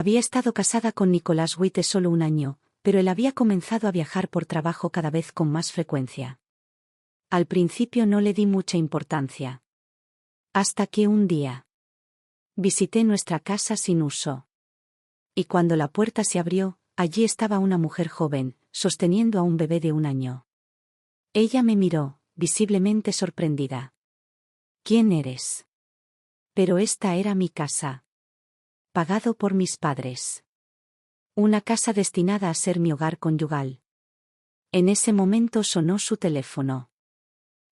Había estado casada con Nicolás Witte solo un año, pero él había comenzado a viajar por trabajo cada vez con más frecuencia. Al principio no le di mucha importancia. Hasta que un día visité nuestra casa sin uso. Y cuando la puerta se abrió, allí estaba una mujer joven, sosteniendo a un bebé de un año. Ella me miró, visiblemente sorprendida. ¿Quién eres? Pero esta era mi casa. Pagado por mis padres. Una casa destinada a ser mi hogar conyugal. En ese momento sonó su teléfono.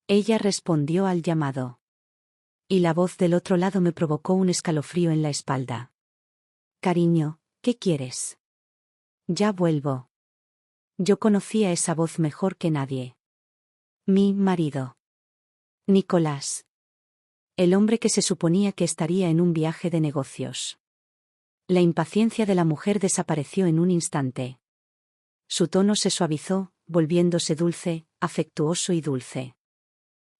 Ella respondió al llamado. Y la voz del otro lado me provocó un escalofrío en la espalda. Cariño, ¿qué quieres? Ya vuelvo. Yo conocía esa voz mejor que nadie. Mi marido. Nicolás. El hombre que se suponía que estaría en un viaje de negocios. La impaciencia de la mujer desapareció en un instante. Su tono se suavizó, volviéndose dulce, afectuoso y dulce.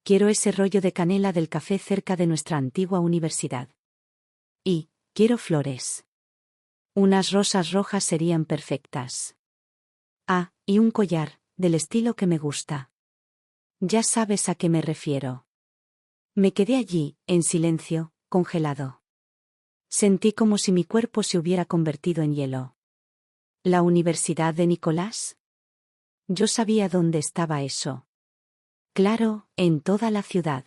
Quiero ese rollo de canela del café cerca de nuestra antigua universidad. Y, quiero flores. Unas rosas rojas serían perfectas. Ah, y un collar, del estilo que me gusta. Ya sabes a qué me refiero. Me quedé allí, en silencio, congelado. Sentí como si mi cuerpo se hubiera convertido en hielo. ¿La Universidad de Nicolás? Yo sabía dónde estaba eso. Claro, en toda la ciudad.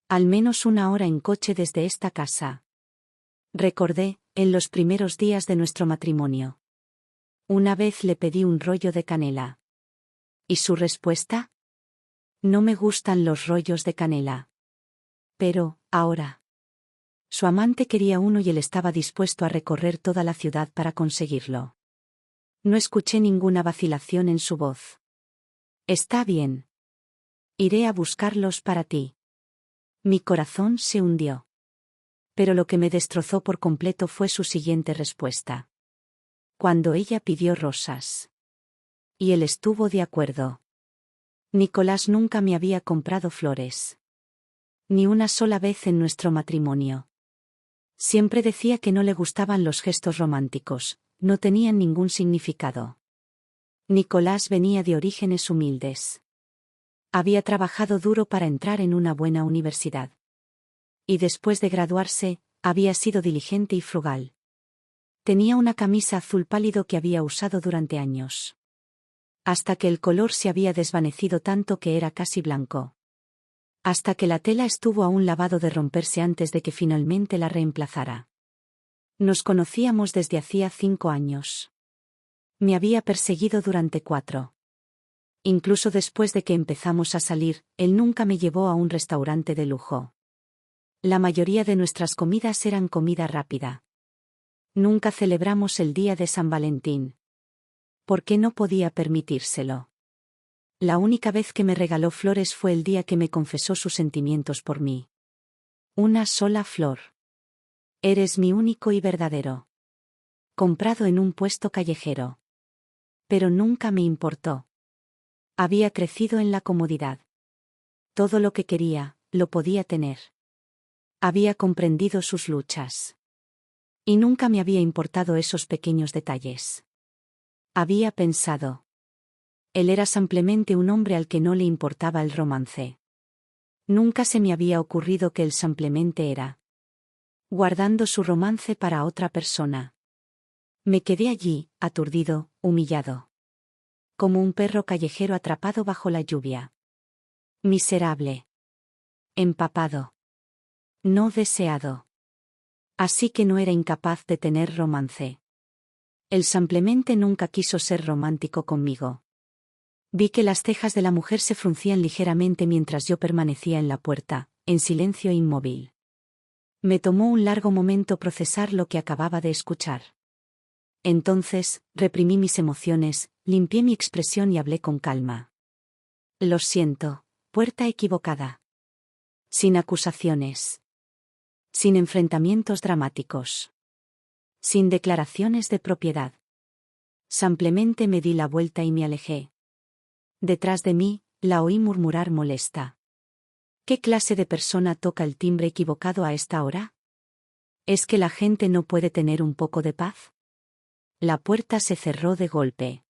Al menos 1 hora en coche desde esta casa. Recordé, en los primeros días de nuestro matrimonio. Una vez le pedí un rollo de canela. ¿Y su respuesta? No me gustan los rollos de canela. Pero, ahora. Su amante quería uno y él estaba dispuesto a recorrer toda la ciudad para conseguirlo. No escuché ninguna vacilación en su voz. Está bien. Iré a buscarlos para ti. Mi corazón se hundió. Pero lo que me destrozó por completo fue su siguiente respuesta. Cuando ella pidió rosas. Y él estuvo de acuerdo. Nicolás nunca me había comprado flores. Ni una sola vez en nuestro matrimonio. Siempre decía que no le gustaban los gestos románticos, no tenían ningún significado. Nicolás venía de orígenes humildes. Había trabajado duro para entrar en una buena universidad. Y después de graduarse, había sido diligente y frugal. Tenía una camisa azul pálido que había usado durante años. Hasta que el color se había desvanecido tanto que era casi blanco. Hasta que la tela estuvo a un lavado de romperse antes de que finalmente la reemplazara. Nos conocíamos desde hacía 5 años. Me había perseguido durante 4. Incluso después de que empezamos a salir, él nunca me llevó a un restaurante de lujo. La mayoría de nuestras comidas eran comida rápida. Nunca celebramos el día de San Valentín. ¿Por qué no podía permitírselo? La única vez que me regaló flores fue el día que me confesó sus sentimientos por mí. Una sola flor. Eres mi único y verdadero. Comprado en un puesto callejero. Pero nunca me importó. Había crecido en la comodidad. Todo lo que quería, lo podía tener. Había comprendido sus luchas. Y nunca me había importado esos pequeños detalles. Había pensado. Él era simplemente un hombre al que no le importaba el romance. Nunca se me había ocurrido que él simplemente era. Guardando su romance para otra persona. Me quedé allí, aturdido, humillado. Como un perro callejero atrapado bajo la lluvia. Miserable. Empapado. No deseado. Así que no era incapaz de tener romance. Él simplemente nunca quiso ser romántico conmigo. Vi que las cejas de la mujer se fruncían ligeramente mientras yo permanecía en la puerta, en silencio e inmóvil. Me tomó un largo momento procesar lo que acababa de escuchar. Entonces, reprimí mis emociones, limpié mi expresión y hablé con calma. Lo siento, puerta equivocada. Sin acusaciones. Sin enfrentamientos dramáticos. Sin declaraciones de propiedad. Simplemente me di la vuelta y me alejé. Detrás de mí, la oí murmurar molesta. ¿Qué clase de persona toca el timbre equivocado a esta hora? ¿Es que la gente no puede tener un poco de paz? La puerta se cerró de golpe.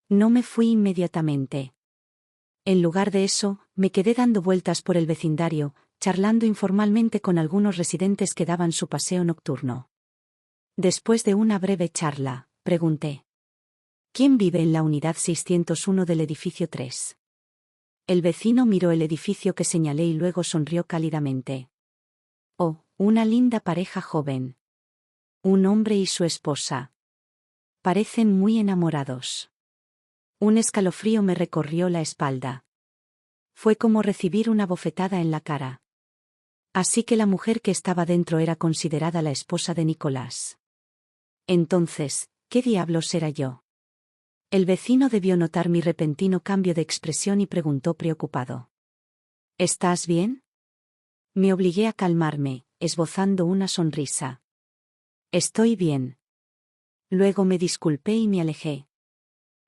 No me fui inmediatamente. En lugar de eso, me quedé dando vueltas por el vecindario, charlando informalmente con algunos residentes que daban su paseo nocturno. Después de una breve charla, pregunté: ¿quién vive en la unidad 601 del edificio 3? El vecino miró el edificio que señalé y luego sonrió cálidamente. Oh, una linda pareja joven. Un hombre y su esposa. Parecen muy enamorados. Un escalofrío me recorrió la espalda. Fue como recibir una bofetada en la cara. Así que la mujer que estaba dentro era considerada la esposa de Nicolás. Entonces, ¿qué diablos era yo? El vecino debió notar mi repentino cambio de expresión y preguntó preocupado: ¿estás bien? Me obligué a calmarme, esbozando una sonrisa. Estoy bien. Luego me disculpé y me alejé.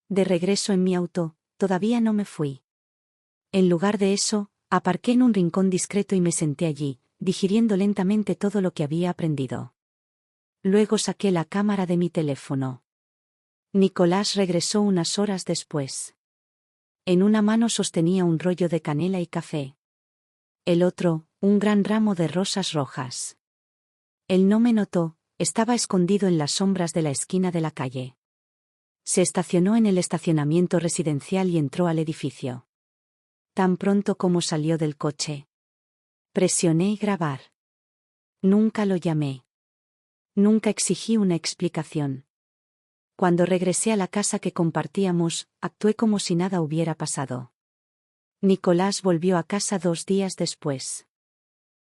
De regreso en mi auto, todavía no me fui. En lugar de eso, aparqué en un rincón discreto y me senté allí, digiriendo lentamente todo lo que había aprendido. Luego saqué la cámara de mi teléfono. Nicolás regresó unas horas después. En una mano sostenía un rollo de canela y café. El otro, un gran ramo de rosas rojas. Él no me notó, estaba escondido en las sombras de la esquina de la calle. Se estacionó en el estacionamiento residencial y entró al edificio. Tan pronto como salió del coche, presioné grabar. Nunca lo llamé. Nunca exigí una explicación. Cuando regresé a la casa que compartíamos, actué como si nada hubiera pasado. Nicolás volvió a casa 2 días después.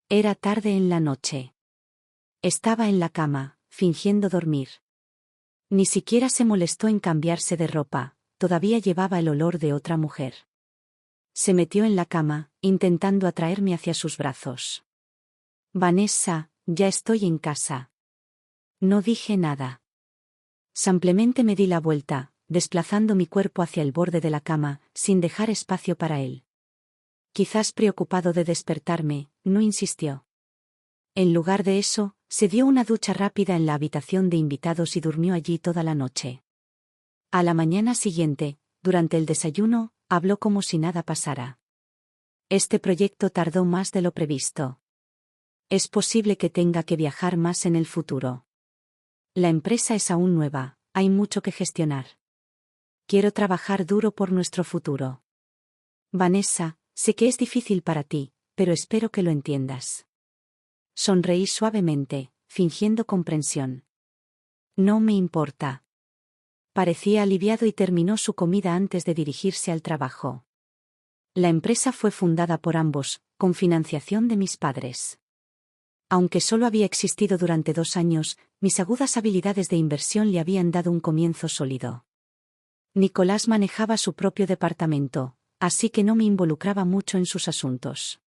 Era tarde en la noche. Estaba en la cama, fingiendo dormir. Ni siquiera se molestó en cambiarse de ropa, todavía llevaba el olor de otra mujer. Se metió en la cama, intentando atraerme hacia sus brazos. Vanessa, ya estoy en casa. No dije nada. Simplemente me di la vuelta, desplazando mi cuerpo hacia el borde de la cama, sin dejar espacio para él. Quizás preocupado de despertarme, no insistió. En lugar de eso, se dio una ducha rápida en la habitación de invitados y durmió allí toda la noche. A la mañana siguiente, durante el desayuno, habló como si nada pasara. Este proyecto tardó más de lo previsto. Es posible que tenga que viajar más en el futuro. La empresa es aún nueva, hay mucho que gestionar. Quiero trabajar duro por nuestro futuro. Vanessa, sé que es difícil para ti, pero espero que lo entiendas. Sonreí suavemente, fingiendo comprensión. No me importa. Parecía aliviado y terminó su comida antes de dirigirse al trabajo. La empresa fue fundada por ambos, con financiación de mis padres. Aunque solo había existido durante 2 años, mis agudas habilidades de inversión le habían dado un comienzo sólido. Nicolás manejaba su propio departamento, así que no me involucraba mucho en sus asuntos.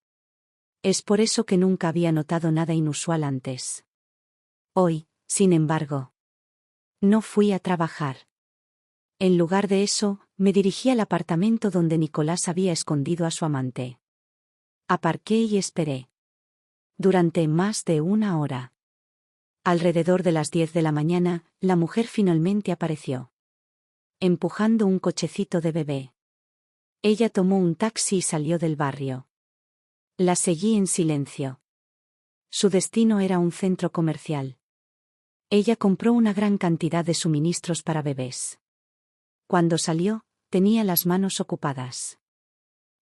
Es por eso que nunca había notado nada inusual antes. Hoy, sin embargo, no fui a trabajar. En lugar de eso, me dirigí al apartamento donde Nicolás había escondido a su amante. Aparqué y esperé. Durante más de 1 hora. Alrededor de las 10 de la mañana, la mujer finalmente apareció. Empujando un cochecito de bebé. Ella tomó un taxi y salió del barrio. La seguí en silencio. Su destino era un centro comercial. Ella compró una gran cantidad de suministros para bebés. Cuando salió, tenía las manos ocupadas.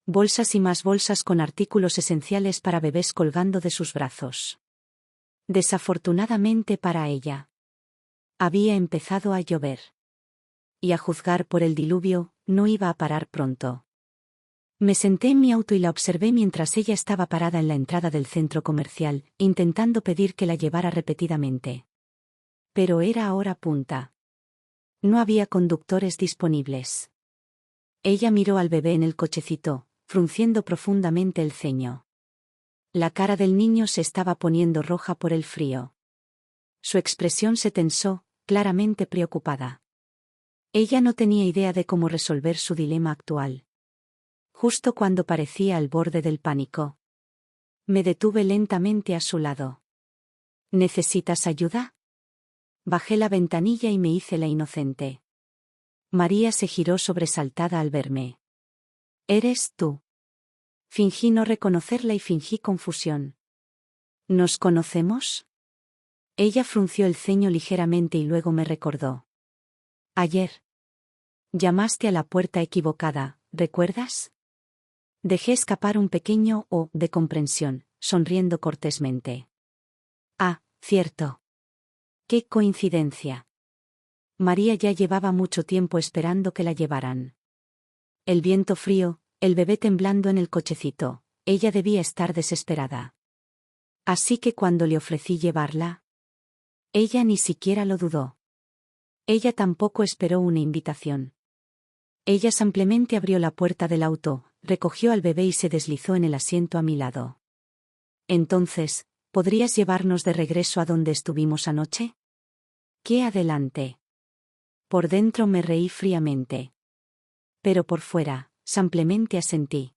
Bolsas y más bolsas con artículos esenciales para bebés colgando de sus brazos. Desafortunadamente para ella, había empezado a llover. Y a juzgar por el diluvio, no iba a parar pronto. Me senté en mi auto y la observé mientras ella estaba parada en la entrada del centro comercial, intentando pedir que la llevara repetidamente. Pero era hora punta. No había conductores disponibles. Ella miró al bebé en el cochecito, frunciendo profundamente el ceño. La cara del niño se estaba poniendo roja por el frío. Su expresión se tensó, claramente preocupada. Ella no tenía idea de cómo resolver su dilema actual. Justo cuando parecía al borde del pánico, me detuve lentamente a su lado. ¿Necesitas ayuda? Bajé la ventanilla y me hice la inocente. María se giró sobresaltada al verme. ¿Eres tú? Fingí no reconocerla y fingí confusión. ¿Nos conocemos? Ella frunció el ceño ligeramente y luego me recordó. Ayer. Llamaste a la puerta equivocada, ¿recuerdas? Dejé escapar un pequeño "oh" de comprensión, sonriendo cortésmente. Ah, cierto. ¡Qué coincidencia! María ya llevaba mucho tiempo esperando que la llevaran. El viento frío, el bebé temblando en el cochecito, ella debía estar desesperada. Así que cuando le ofrecí llevarla, ella ni siquiera lo dudó. Ella tampoco esperó una invitación. Ella simplemente abrió la puerta del auto, recogió al bebé y se deslizó en el asiento a mi lado. Entonces, ¿podrías llevarnos de regreso a donde estuvimos anoche? ¿Qué adelante? Por dentro me reí fríamente. Pero por fuera, simplemente asentí.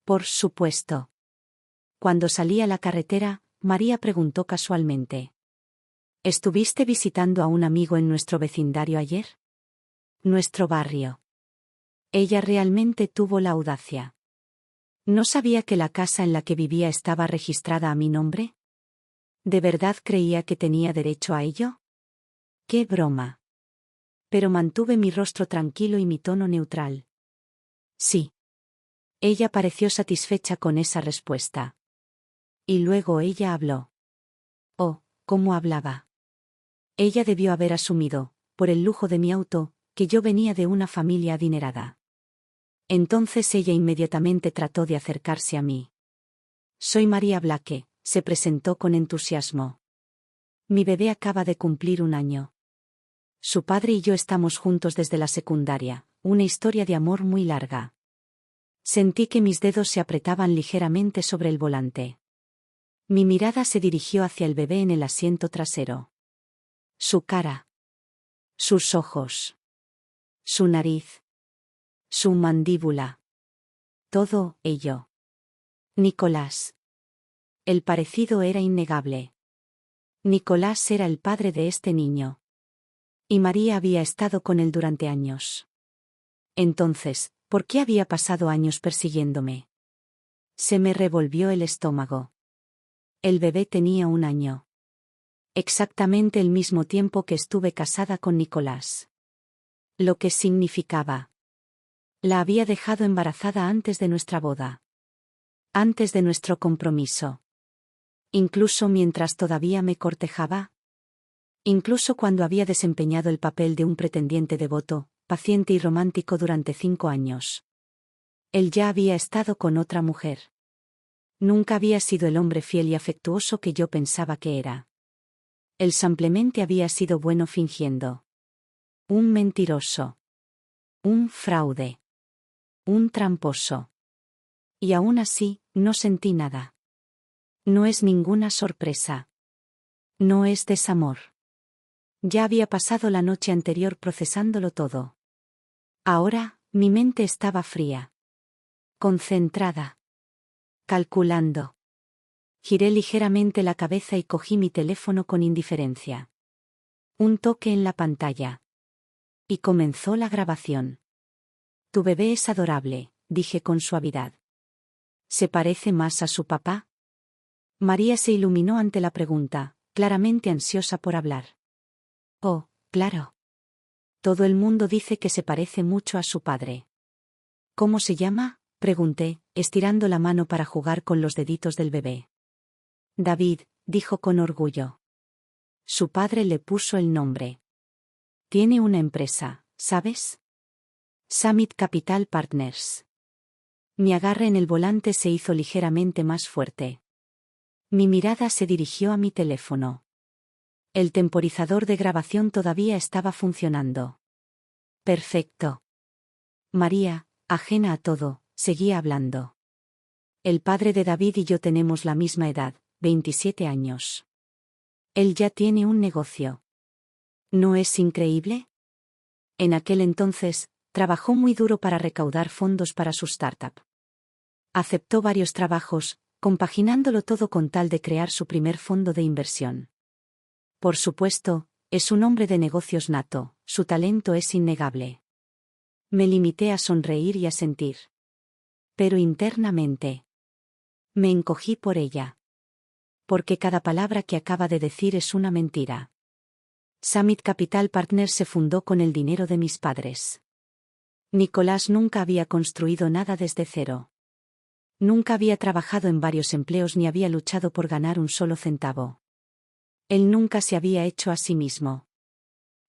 Por supuesto. Cuando salí a la carretera, María preguntó casualmente. ¿Estuviste visitando a un amigo en nuestro vecindario ayer? Nuestro barrio. Ella realmente tuvo la audacia. ¿No sabía que la casa en la que vivía estaba registrada a mi nombre? ¿De verdad creía que tenía derecho a ello? ¡Qué broma! Pero mantuve mi rostro tranquilo y mi tono neutral. Sí. Ella pareció satisfecha con esa respuesta. Y luego ella habló. Oh, ¿cómo hablaba? Ella debió haber asumido, por el lujo de mi auto, que yo venía de una familia adinerada. Entonces ella inmediatamente trató de acercarse a mí. Soy María Blake, se presentó con entusiasmo. Mi bebé acaba de cumplir un año. Su padre y yo estamos juntos desde la secundaria, una historia de amor muy larga. Sentí que mis dedos se apretaban ligeramente sobre el volante. Mi mirada se dirigió hacia el bebé en el asiento trasero. Su cara. Sus ojos. Su nariz. Su mandíbula. Todo ello. Nicolás. El parecido era innegable. Nicolás era el padre de este niño. Y María había estado con él durante años. Entonces, ¿por qué había pasado años persiguiéndome? Se me revolvió el estómago. El bebé tenía un año. Exactamente el mismo tiempo que estuve casada con Nicolás. Lo que significaba. La había dejado embarazada antes de nuestra boda. Antes de nuestro compromiso. Incluso mientras todavía me cortejaba. Incluso cuando había desempeñado el papel de un pretendiente devoto, paciente y romántico durante 5 años. Él ya había estado con otra mujer. Nunca había sido el hombre fiel y afectuoso que yo pensaba que era. Él simplemente había sido bueno fingiendo. Un mentiroso. Un fraude. Un tramposo. Y aún así, no sentí nada. No es ninguna sorpresa. No es desamor. Ya había pasado la noche anterior procesándolo todo. Ahora, mi mente estaba fría. Concentrada. Calculando. Giré ligeramente la cabeza y cogí mi teléfono con indiferencia. Un toque en la pantalla. Y comenzó la grabación. Tu bebé es adorable, dije con suavidad. ¿Se parece más a su papá? María se iluminó ante la pregunta, claramente ansiosa por hablar. Oh, claro. Todo el mundo dice que se parece mucho a su padre. ¿Cómo se llama?, pregunté, estirando la mano para jugar con los deditos del bebé. David, dijo con orgullo. Su padre le puso el nombre. Tiene una empresa, ¿sabes? Summit Capital Partners. Mi agarre en el volante se hizo ligeramente más fuerte. Mi mirada se dirigió a mi teléfono. El temporizador de grabación todavía estaba funcionando. Perfecto. María, ajena a todo, seguía hablando. El padre de David y yo tenemos la misma edad, 27 años. Él ya tiene un negocio. ¿No es increíble? En aquel entonces, trabajó muy duro para recaudar fondos para su startup. Aceptó varios trabajos, compaginándolo todo con tal de crear su primer fondo de inversión. Por supuesto, es un hombre de negocios nato, su talento es innegable. Me limité a sonreír y a sentir. Pero internamente me encogí por ella. Porque cada palabra que acaba de decir es una mentira. Summit Capital Partners se fundó con el dinero de mis padres. Nicolás nunca había construido nada desde cero. Nunca había trabajado en varios empleos ni había luchado por ganar un solo centavo. Él nunca se había hecho a sí mismo.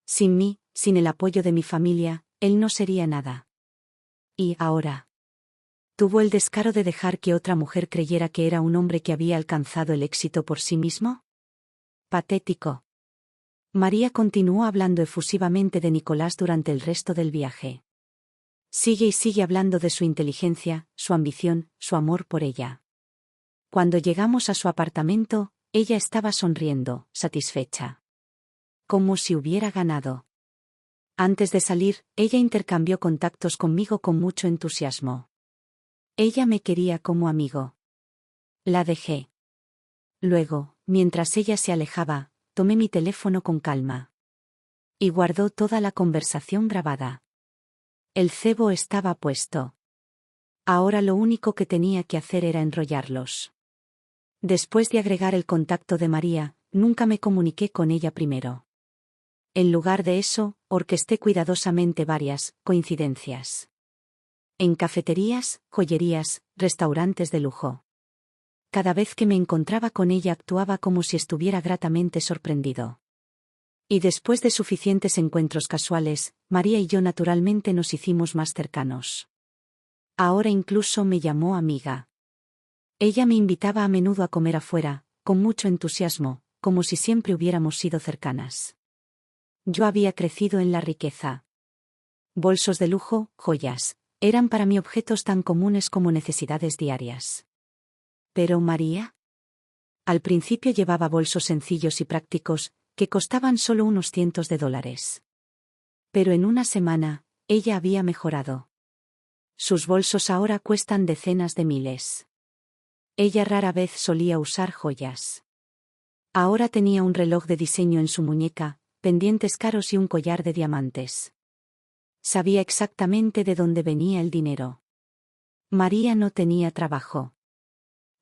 Sin mí, sin el apoyo de mi familia, él no sería nada. Y ahora tuvo el descaro de dejar que otra mujer creyera que era un hombre que había alcanzado el éxito por sí mismo. Patético. María continuó hablando efusivamente de Nicolás durante el resto del viaje. Sigue y sigue hablando de su inteligencia, su ambición, su amor por ella. Cuando llegamos a su apartamento, ella estaba sonriendo, satisfecha. Como si hubiera ganado. Antes de salir, ella intercambió contactos conmigo con mucho entusiasmo. Ella me quería como amigo. La dejé. Luego, mientras ella se alejaba, tomé mi teléfono con calma. Y guardó toda la conversación grabada. El cebo estaba puesto. Ahora lo único que tenía que hacer era enrollarlos. Después de agregar el contacto de María, nunca me comuniqué con ella primero. En lugar de eso, orquesté cuidadosamente varias coincidencias. En cafeterías, joyerías, restaurantes de lujo. Cada vez que me encontraba con ella actuaba como si estuviera gratamente sorprendido. Y después de suficientes encuentros casuales, María y yo naturalmente nos hicimos más cercanos. Ahora incluso me llamó amiga. Ella me invitaba a menudo a comer afuera, con mucho entusiasmo, como si siempre hubiéramos sido cercanas. Yo había crecido en la riqueza. Bolsos de lujo, joyas, eran para mí objetos tan comunes como necesidades diarias. Pero María. Al principio llevaba bolsos sencillos y prácticos, que costaban solo unos cientos de dólares. Pero en una semana, ella había mejorado. Sus bolsos ahora cuestan decenas de miles. Ella rara vez solía usar joyas. Ahora tenía un reloj de diseño en su muñeca, pendientes caros y un collar de diamantes. Sabía exactamente de dónde venía el dinero. María no tenía trabajo.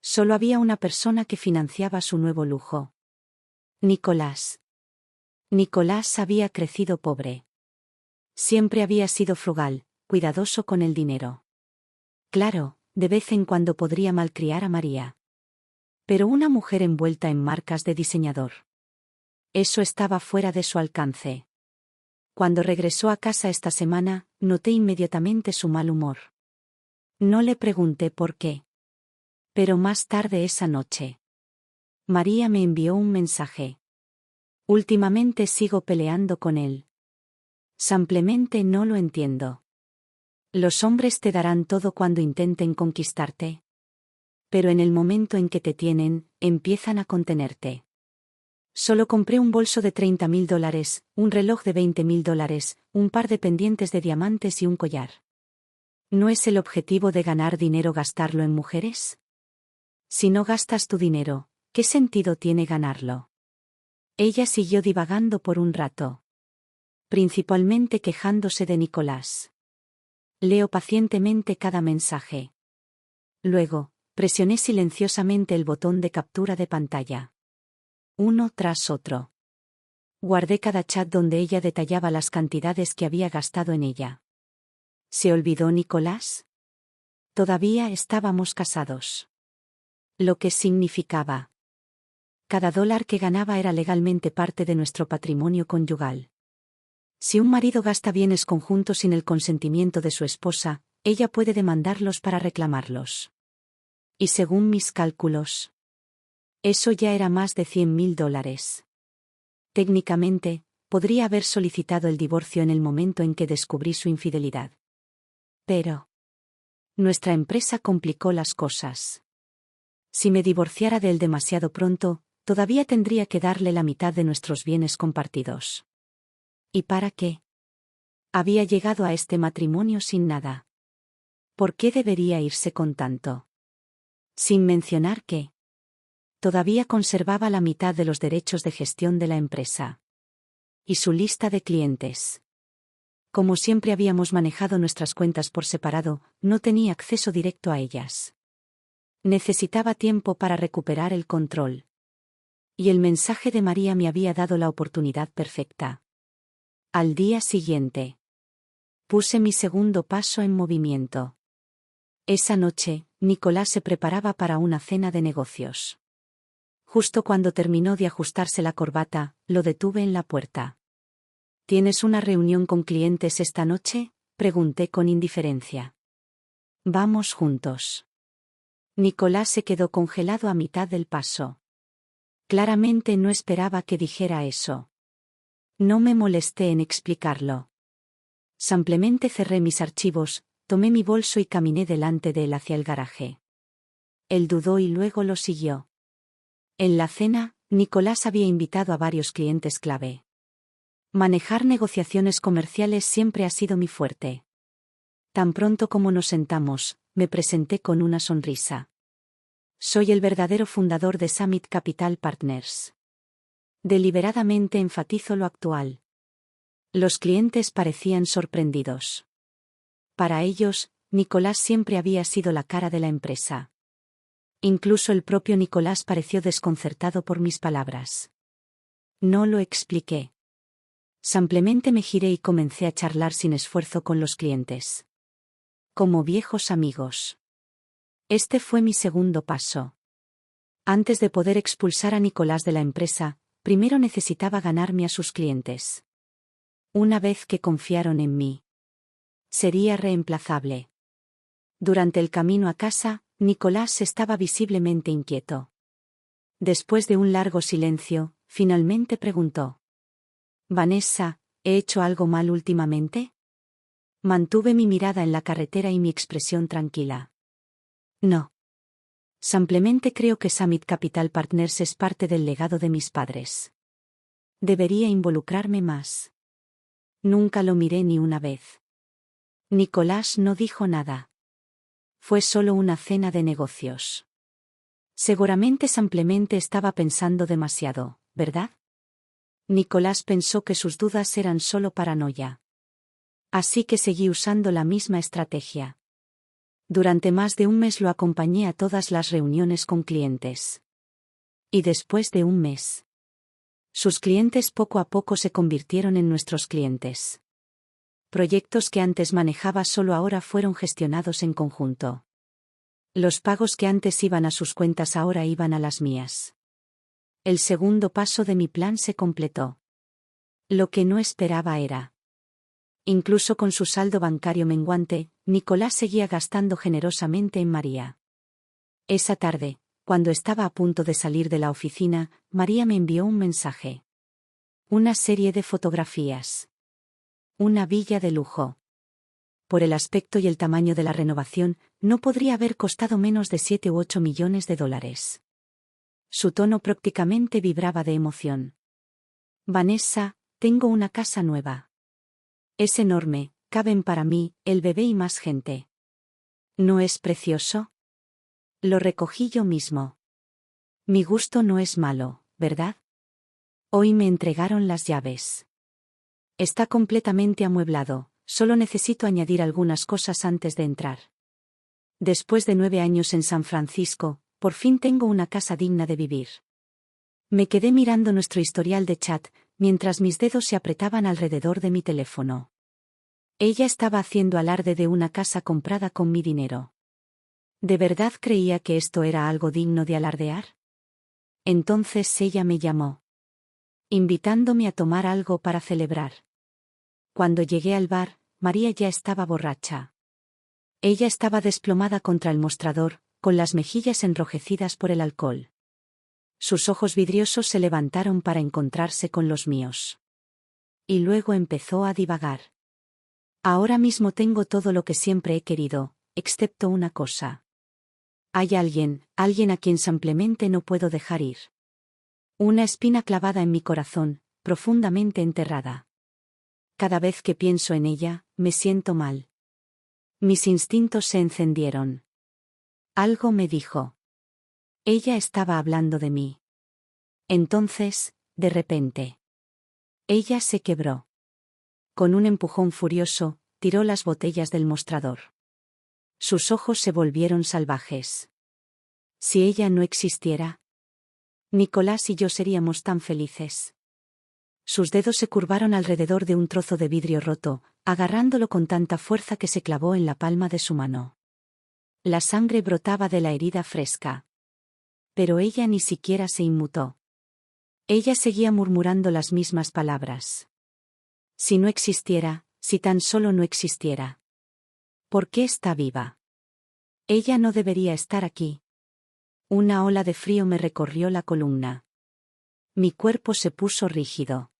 Solo había una persona que financiaba su nuevo lujo. Nicolás. Nicolás había crecido pobre. Siempre había sido frugal, cuidadoso con el dinero. Claro, de vez en cuando podría malcriar a María. Pero una mujer envuelta en marcas de diseñador. Eso estaba fuera de su alcance. Cuando regresó a casa esta semana, noté inmediatamente su mal humor. No le pregunté por qué. Pero más tarde esa noche, María me envió un mensaje. Últimamente sigo peleando con él. Simplemente no lo entiendo. Los hombres te darán todo cuando intenten conquistarte. Pero en el momento en que te tienen, empiezan a contenerte. Solo compré un bolso de $30,000, un reloj de $20,000, un par de pendientes de diamantes y un collar. ¿No es el objetivo de ganar dinero gastarlo en mujeres? Si no gastas tu dinero, ¿qué sentido tiene ganarlo? Ella siguió divagando por un rato. Principalmente quejándose de Nicolás. Leo pacientemente cada mensaje. Luego, presioné silenciosamente el botón de captura de pantalla. Uno tras otro. Guardé cada chat donde ella detallaba las cantidades que había gastado en ella. ¿Se olvidó Nicolás? Todavía estábamos casados. Lo que significaba. Cada dólar que ganaba era legalmente parte de nuestro patrimonio conyugal. Si un marido gasta bienes conjuntos sin el consentimiento de su esposa, ella puede demandarlos para reclamarlos. Y según mis cálculos, eso ya era más de $100,000. Técnicamente, podría haber solicitado el divorcio en el momento en que descubrí su infidelidad. Pero nuestra empresa complicó las cosas. Si me divorciara de él demasiado pronto, todavía tendría que darle la mitad de nuestros bienes compartidos. ¿Y para qué? Había llegado a este matrimonio sin nada. ¿Por qué debería irse con tanto? Sin mencionar que todavía conservaba la mitad de los derechos de gestión de la empresa. Y su lista de clientes. Como siempre habíamos manejado nuestras cuentas por separado, no tenía acceso directo a ellas. Necesitaba tiempo para recuperar el control. Y el mensaje de María me había dado la oportunidad perfecta. Al día siguiente, puse mi segundo paso en movimiento. Esa noche, Nicolás se preparaba para una cena de negocios. Justo cuando terminó de ajustarse la corbata, lo detuve en la puerta. ¿Tienes una reunión con clientes esta noche?, pregunté con indiferencia. Vamos juntos. Nicolás se quedó congelado a mitad del paso. Claramente no esperaba que dijera eso. No me molesté en explicarlo. Simplemente cerré mis archivos, tomé mi bolso y caminé delante de él hacia el garaje. Él dudó y luego lo siguió. En la cena, Nicolás había invitado a varios clientes clave. Manejar negociaciones comerciales siempre ha sido mi fuerte. Tan pronto como nos sentamos, me presenté con una sonrisa. Soy el verdadero fundador de Summit Capital Partners. Deliberadamente enfatizo lo actual. Los clientes parecían sorprendidos. Para ellos, Nicolás siempre había sido la cara de la empresa. Incluso el propio Nicolás pareció desconcertado por mis palabras. No lo expliqué. Simplemente me giré y comencé a charlar sin esfuerzo con los clientes. Como viejos amigos. Este fue mi segundo paso. Antes de poder expulsar a Nicolás de la empresa, primero necesitaba ganarme a sus clientes. Una vez que confiaron en mí, sería reemplazable. Durante el camino a casa, Nicolás estaba visiblemente inquieto. Después de un largo silencio, finalmente preguntó: Vanessa, ¿he hecho algo mal últimamente? Mantuve mi mirada en la carretera y mi expresión tranquila. No. Simplemente creo que Summit Capital Partners es parte del legado de mis padres. Debería involucrarme más. Nunca lo miré ni una vez. Nicolás no dijo nada. Fue solo una cena de negocios. Seguramente simplemente estaba pensando demasiado, ¿verdad? Nicolás pensó que sus dudas eran solo paranoia. Así que seguí usando la misma estrategia. Durante más de un mes lo acompañé a todas las reuniones con clientes. Y después de un mes, sus clientes poco a poco se convirtieron en nuestros clientes. Proyectos que antes manejaba solo ahora fueron gestionados en conjunto. Los pagos que antes iban a sus cuentas ahora iban a las mías. El segundo paso de mi plan se completó. Lo que no esperaba era. Incluso con su saldo bancario menguante, Nicolás seguía gastando generosamente en María. Esa tarde, cuando estaba a punto de salir de la oficina, María me envió un mensaje. Una serie de fotografías. Una villa de lujo. Por el aspecto y el tamaño de la renovación, no podría haber costado menos de 7 u 8 millones de dólares. Su tono prácticamente vibraba de emoción. Vanessa, tengo una casa nueva. Es enorme, caben para mí, el bebé y más gente. ¿No es precioso? Lo recogí yo mismo. Mi gusto no es malo, ¿verdad? Hoy me entregaron las llaves. Está completamente amueblado, solo necesito añadir algunas cosas antes de entrar. Después de 9 años en San Francisco, por fin tengo una casa digna de vivir. Me quedé mirando nuestro historial de chat, mientras mis dedos se apretaban alrededor de mi teléfono. Ella estaba haciendo alarde de una casa comprada con mi dinero. ¿De verdad creía que esto era algo digno de alardear? Entonces ella me llamó, invitándome a tomar algo para celebrar. Cuando llegué al bar, María ya estaba borracha. Ella estaba desplomada contra el mostrador, con las mejillas enrojecidas por el alcohol. Sus ojos vidriosos se levantaron para encontrarse con los míos. Y luego empezó a divagar. Ahora mismo tengo todo lo que siempre he querido, excepto una cosa. Hay alguien a quien simplemente no puedo dejar ir. Una espina clavada en mi corazón, profundamente enterrada. Cada vez que pienso en ella, me siento mal. Mis instintos se encendieron. Algo me dijo: Ella estaba hablando de mí. Entonces, de repente, ella se quebró. Con un empujón furioso, tiró las botellas del mostrador. Sus ojos se volvieron salvajes. Si ella no existiera, Nicolás y yo seríamos tan felices. Sus dedos se curvaron alrededor de un trozo de vidrio roto, agarrándolo con tanta fuerza que se clavó en la palma de su mano. La sangre brotaba de la herida fresca. Pero ella ni siquiera se inmutó. Ella seguía murmurando las mismas palabras. Si no existiera, si tan solo no existiera. ¿Por qué está viva? Ella no debería estar aquí. Una ola de frío me recorrió la columna. Mi cuerpo se puso rígido.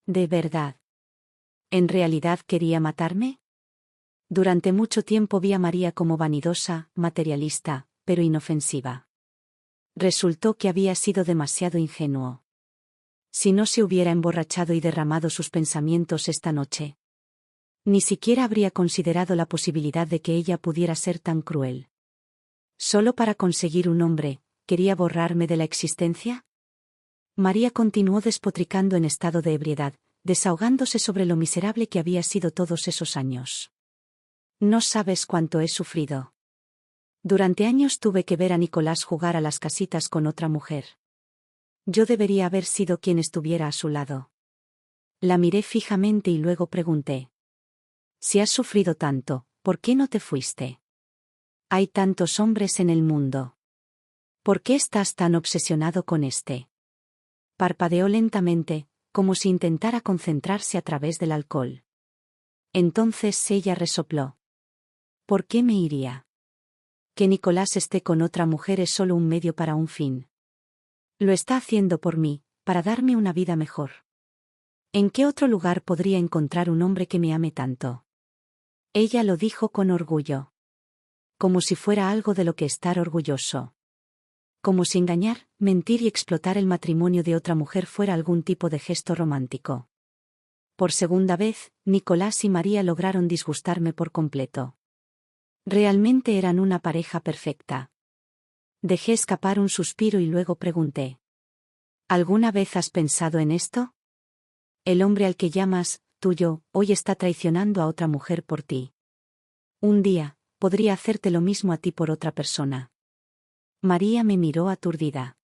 ¿De verdad? ¿En realidad quería matarme? Durante mucho tiempo vi a María como vanidosa, materialista, pero inofensiva. Resultó que había sido demasiado ingenuo. Si no se hubiera emborrachado y derramado sus pensamientos esta noche, ni siquiera habría considerado la posibilidad de que ella pudiera ser tan cruel. ¿Solo para conseguir un hombre, quería borrarme de la existencia? María continuó despotricando en estado de ebriedad, desahogándose sobre lo miserable que había sido todos esos años. No sabes cuánto he sufrido. Durante años tuve que ver a Nicolás jugar a las casitas con otra mujer. Yo debería haber sido quien estuviera a su lado. La miré fijamente y luego pregunté. Si has sufrido tanto, ¿por qué no te fuiste? Hay tantos hombres en el mundo. ¿Por qué estás tan obsesionado con este? Parpadeó lentamente, como si intentara concentrarse a través del alcohol. Entonces ella resopló. ¿Por qué me iría? Que Nicolás esté con otra mujer es solo un medio para un fin. Lo está haciendo por mí, para darme una vida mejor. ¿En qué otro lugar podría encontrar un hombre que me ame tanto? Ella lo dijo con orgullo. Como si fuera algo de lo que estar orgulloso. Como si engañar, mentir y explotar el matrimonio de otra mujer fuera algún tipo de gesto romántico. Por segunda vez, Nicolás y María lograron disgustarme por completo. Realmente eran una pareja perfecta. Dejé escapar un suspiro y luego pregunté. ¿Alguna vez has pensado en esto? El hombre al que llamas, tuyo, hoy está traicionando a otra mujer por ti. Un día, podría hacerte lo mismo a ti por otra persona. María me miró aturdida.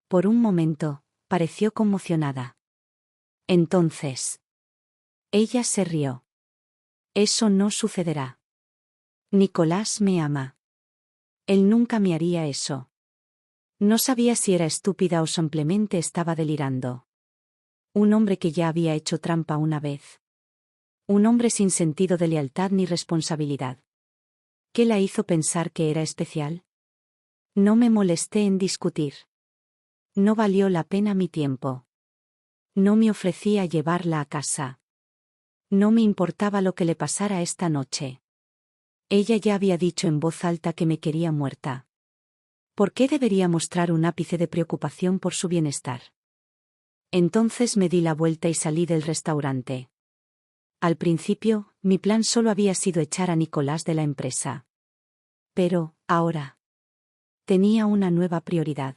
Por un momento, pareció conmocionada. Entonces. Ella se rió. Eso no sucederá. Nicolás me ama. Él nunca me haría eso. No sabía si era estúpida o simplemente estaba delirando. Un hombre que ya había hecho trampa una vez. Un hombre sin sentido de lealtad ni responsabilidad. ¿Qué la hizo pensar que era especial? No me molesté en discutir. No valió la pena mi tiempo. No me ofrecía llevarla a casa. No me importaba lo que le pasara esta noche. Ella ya había dicho en voz alta que me quería muerta. ¿Por qué debería mostrar un ápice de preocupación por su bienestar? Entonces me di la vuelta y salí del restaurante. Al principio, mi plan solo había sido echar a Nicolás de la empresa. Pero, ahora, tenía una nueva prioridad.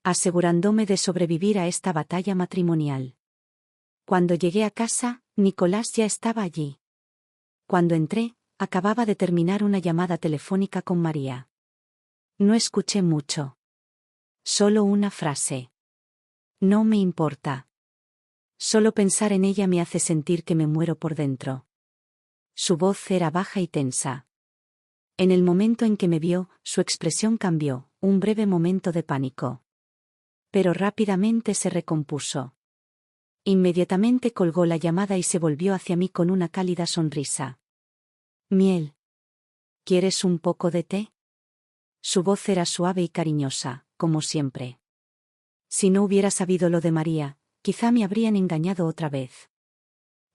Asegurándome de sobrevivir a esta batalla matrimonial. Cuando llegué a casa, Nicolás ya estaba allí. Cuando entré, acababa de terminar una llamada telefónica con María. No escuché mucho. Solo una frase. No me importa. Solo pensar en ella me hace sentir que me muero por dentro. Su voz era baja y tensa. En el momento en que me vio, su expresión cambió, un breve momento de pánico. Pero rápidamente se recompuso. Inmediatamente colgó la llamada y se volvió hacia mí con una cálida sonrisa. Miel. ¿Quieres un poco de té? Su voz era suave y cariñosa, como siempre. Si no hubiera sabido lo de María, quizá me habrían engañado otra vez.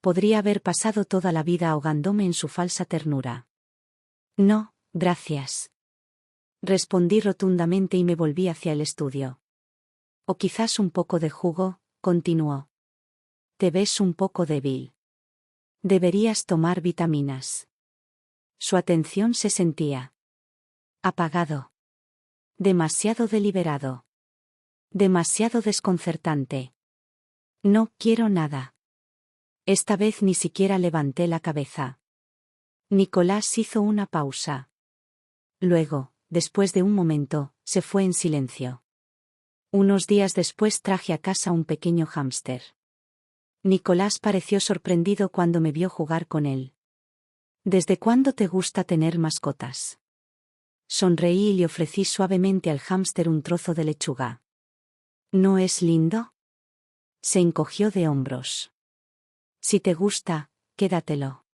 Podría haber pasado toda la vida ahogándome en su falsa ternura. No, gracias. Respondí rotundamente y me volví hacia el estudio. O quizás un poco de jugo, continuó. Te ves un poco débil. Deberías tomar vitaminas. Su atención se sentía apagado. Demasiado deliberado. Demasiado desconcertante. No quiero nada. Esta vez ni siquiera levanté la cabeza. Nicolás hizo una pausa. Luego, después de un momento, se fue en silencio. Unos días después traje a casa un pequeño hámster. Nicolás pareció sorprendido cuando me vio jugar con él. ¿Desde cuándo te gusta tener mascotas? Sonreí y le ofrecí suavemente al hámster un trozo de lechuga. ¿No es lindo? Se encogió de hombros. Si te gusta, quédatelo.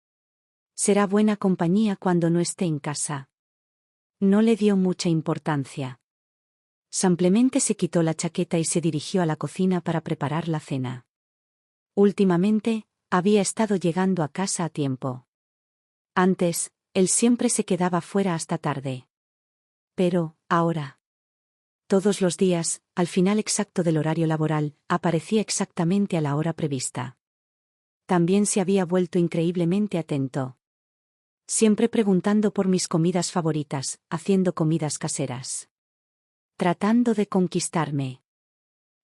Será buena compañía cuando no esté en casa. No le dio mucha importancia. Simplemente se quitó la chaqueta y se dirigió a la cocina para preparar la cena. Últimamente, había estado llegando a casa a tiempo. Antes, él siempre se quedaba fuera hasta tarde. Pero, ahora. Todos los días, al final exacto del horario laboral, aparecía exactamente a la hora prevista. También se había vuelto increíblemente atento. Siempre preguntando por mis comidas favoritas, haciendo comidas caseras. Tratando de conquistarme.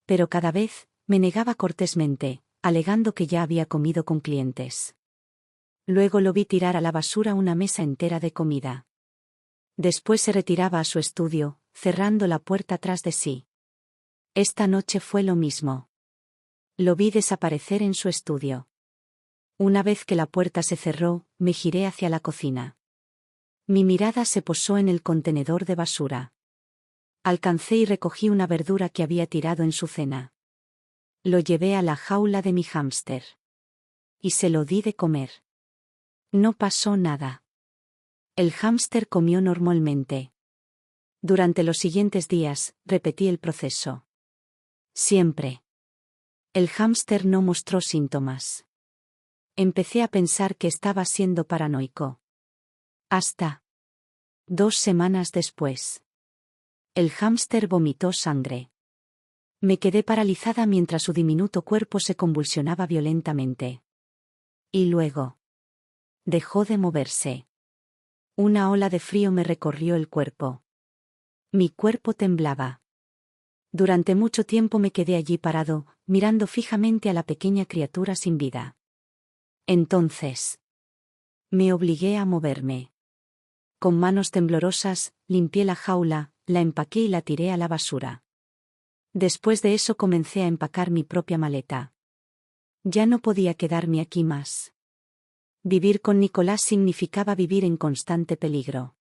Pero cada vez, me negaba cortésmente, alegando que ya había comido con clientes. Luego lo vi tirar a la basura una mesa entera de comida. Después se retiraba a su estudio, cerrando la puerta tras de sí. Esta noche fue lo mismo. Lo vi desaparecer en su estudio. Una vez que la puerta se cerró, me giré hacia la cocina. Mi mirada se posó en el contenedor de basura. Alcancé y recogí una verdura que había tirado en su cena. Lo llevé a la jaula de mi hámster. Y se lo di de comer. No pasó nada. El hámster comió normalmente. Durante los siguientes días, repetí el proceso. Siempre. El hámster no mostró síntomas. Empecé a pensar que estaba siendo paranoico. Hasta 2 semanas después. El hámster vomitó sangre. Me quedé paralizada mientras su diminuto cuerpo se convulsionaba violentamente. Y luego. Dejó de moverse. Una ola de frío me recorrió el cuerpo. Mi cuerpo temblaba. Durante mucho tiempo me quedé allí parado, mirando fijamente a la pequeña criatura sin vida. Entonces. Me obligué a moverme. Con manos temblorosas, limpié la jaula, la empaqué y la tiré a la basura. Después de eso comencé a empacar mi propia maleta. Ya no podía quedarme aquí más. Vivir con Nicolás significaba vivir en constante peligro.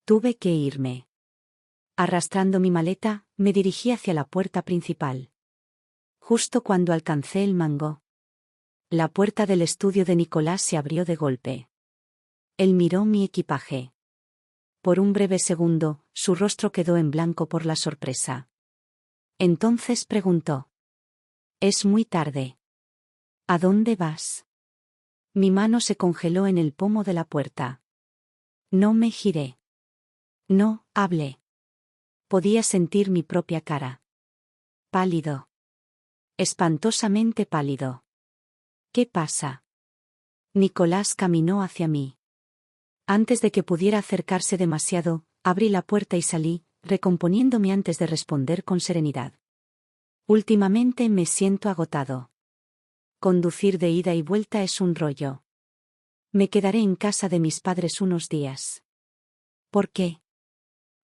Tuve que irme. Arrastrando mi maleta, me dirigí hacia la puerta principal. Justo cuando alcancé el mango. La puerta del estudio de Nicolás se abrió de golpe. Él miró mi equipaje. Por un breve segundo, su rostro quedó en blanco por la sorpresa. Entonces preguntó. Es muy tarde. ¿A dónde vas? Mi mano se congeló en el pomo de la puerta. No me giré. No hablé. Podía sentir mi propia cara. Pálido. Espantosamente pálido. ¿Qué pasa? Nicolás caminó hacia mí. Antes de que pudiera acercarse demasiado, abrí la puerta y salí, recomponiéndome antes de responder con serenidad. Últimamente me siento agotado. Conducir de ida y vuelta es un rollo. Me quedaré en casa de mis padres unos días. ¿Por qué?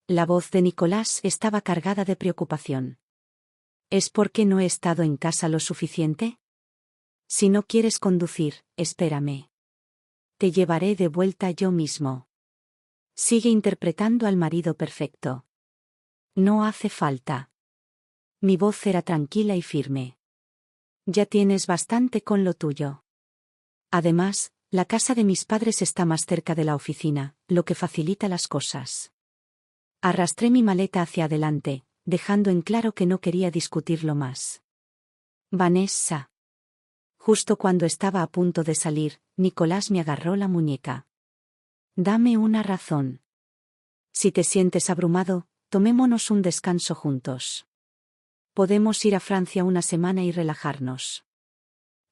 La voz de Nicolás estaba cargada de preocupación. ¿Es porque no he estado en casa lo suficiente? Si no quieres conducir, espérame. Te llevaré de vuelta yo mismo. Sigue interpretando al marido perfecto. No hace falta. Mi voz era tranquila y firme. Ya tienes bastante con lo tuyo. Además, la casa de mis padres está más cerca de la oficina, lo que facilita las cosas. Arrastré mi maleta hacia adelante, dejando en claro que no quería discutirlo más. Vanessa. Justo cuando estaba a punto de salir, Nicolás me agarró la muñeca. Dame una razón. Si te sientes abrumado, tomémonos un descanso juntos. Podemos ir a Francia una semana y relajarnos.